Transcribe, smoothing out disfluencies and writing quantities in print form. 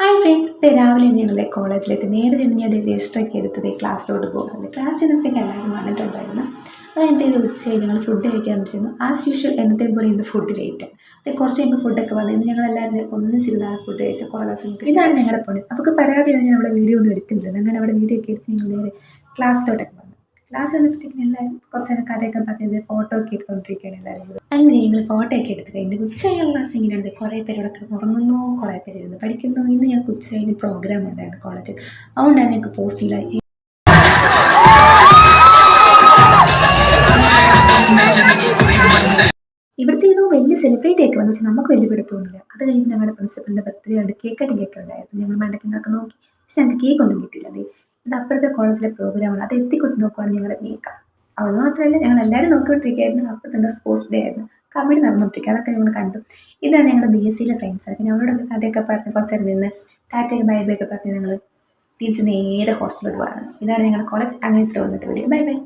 Hi friends, രാവിലെ ഞങ്ങളുടെ കോളേജിലേക്ക് നേരെ ചെന്ന് ഞാൻ രജിസ്റ്ററൊക്കെ എടുത്തത് ക്ലാസ്സിലോട്ട് പോകുന്നത്. ക്ലാസ് ചെന്നപ്പോഴത്തേക്ക് എല്ലാവരും വന്നിട്ടുണ്ടായിരുന്നു. അത് എന്തെങ്കിലും ഉച്ചയായി ഞങ്ങൾ ഫുഡ് കഴിക്കാൻ ചെന്നു. ആസ് യൂഷ്വൽ എന്നത്തെ പോലെ ഇന്ന് ഫുഡ് ലേറ്റ്. അത് കുറച്ച് കഴിയുമ്പോൾ ഫുഡൊക്കെ വന്നു. ഇന്ന് ഞങ്ങളെല്ലാവരും ഒന്നിച്ചിരുന്നാണ് ഫുഡ് കഴിച്ചത്. കുറേ ദിവസം ഇതാണ് ഞങ്ങളുടെ പണി. അവർക്ക് പരാതിയാണ് ഞാൻ അവിടെ വീഡിയോ ഒന്നും എടുക്കുന്നില്ല. അങ്ങനെ അവിടെ വീഡിയോ ഒക്കെ എടുത്ത് ഞങ്ങൾ നേരെ ക്ലാസ്സിലോട്ടൊക്കെ വന്നു. ക്ലാസ് വന്നപ്പോഴത്തേക്കും എല്ലാവരും കുറച്ച് നേരം കഥയൊക്കെ പറഞ്ഞത് ഫോട്ടോ ഒക്കെ എടുത്തുകൊണ്ടിരിക്കുകയാണ് എല്ലാവരും. അങ്ങനെ ഞങ്ങൾ ഫോട്ടോ ഒക്കെ എടുത്ത് കഴിഞ്ഞ് ഉച്ചയുള്ള ക്ലാസ് ഇങ്ങനെയാണ്. കുറേ പേര് ഇവിടെ കിടന്ന് ഉറങ്ങുന്നു, കുറേ പേര് ഇരുന്ന് പഠിക്കുന്നു. ഇന്ന് ഞങ്ങൾക്ക് ഉച്ച കഴിഞ്ഞ് പ്രോഗ്രാം ഉണ്ടായിരുന്നു കോളേജിൽ. അതുകൊണ്ടാണ് ഞങ്ങൾക്ക് പോസിറ്റീവായി ഇവിടുത്തെ ഏതോ വലിയ സെലിബ്രിറ്റി ഒക്കെ വന്നു വെച്ചാൽ നമുക്ക് വലിയ പിടുത്തമൊന്നുമില്ല. അത് കഴിഞ്ഞ് ഞങ്ങളുടെ പ്രിൻസിപ്പലിൻ്റെ ബർത്ത്ഡേ ഉണ്ട്, കേക്ക് കട്ടിങ് ഒക്കെ ഉണ്ടായിരുന്നു. ഞങ്ങൾ മണ്ടയ്ക്കുന്നതൊക്കെ നോക്കി, പക്ഷെ ഞങ്ങൾക്ക് കേക്കൊന്നും കിട്ടിയില്ല. ഇത് അപ്പുറത്തെ കോളേജിലെ പ്രോഗ്രാമാണ്. അത് എത്തിക്കൊത്തി നോക്കുവാണ് ഞങ്ങളുടെ മേക്കപ്പ്. അവൾ മാത്രമല്ല, ഞങ്ങൾ എല്ലാവരും നോക്കിക്കൊണ്ടിരിക്കുകയായിരുന്നു. അപ്പുറത്തെ സ്പോർട്സ് ഡേ ആയിരുന്നു, കബഡി നടന്നുകൊണ്ടിരിക്കുക. അതൊക്കെ ഞങ്ങൾ കണ്ടു. ഇതാണ് ഞങ്ങളുടെ ബി എസ് സിയിലെ ഫ്രണ്ട്സാണ്. പിന്നെ അവരോടൊക്കെ കഥയൊക്കെ പറഞ്ഞ് കുറച്ച് നേരം നിന്ന് ടാറ്റയൊക്കെ ബൈ ബൈ ഒക്കെ പറഞ്ഞ് ഞങ്ങൾ തിരിച്ച് നേരെ ഹോസ്റ്റലിലോട്ട് പോകണം. ഇതാണ് ഞങ്ങളുടെ കോളേജ്. അങ്ങനെ ഇത്ര വന്നിട്ട് വീഡിയോ. Bye bye.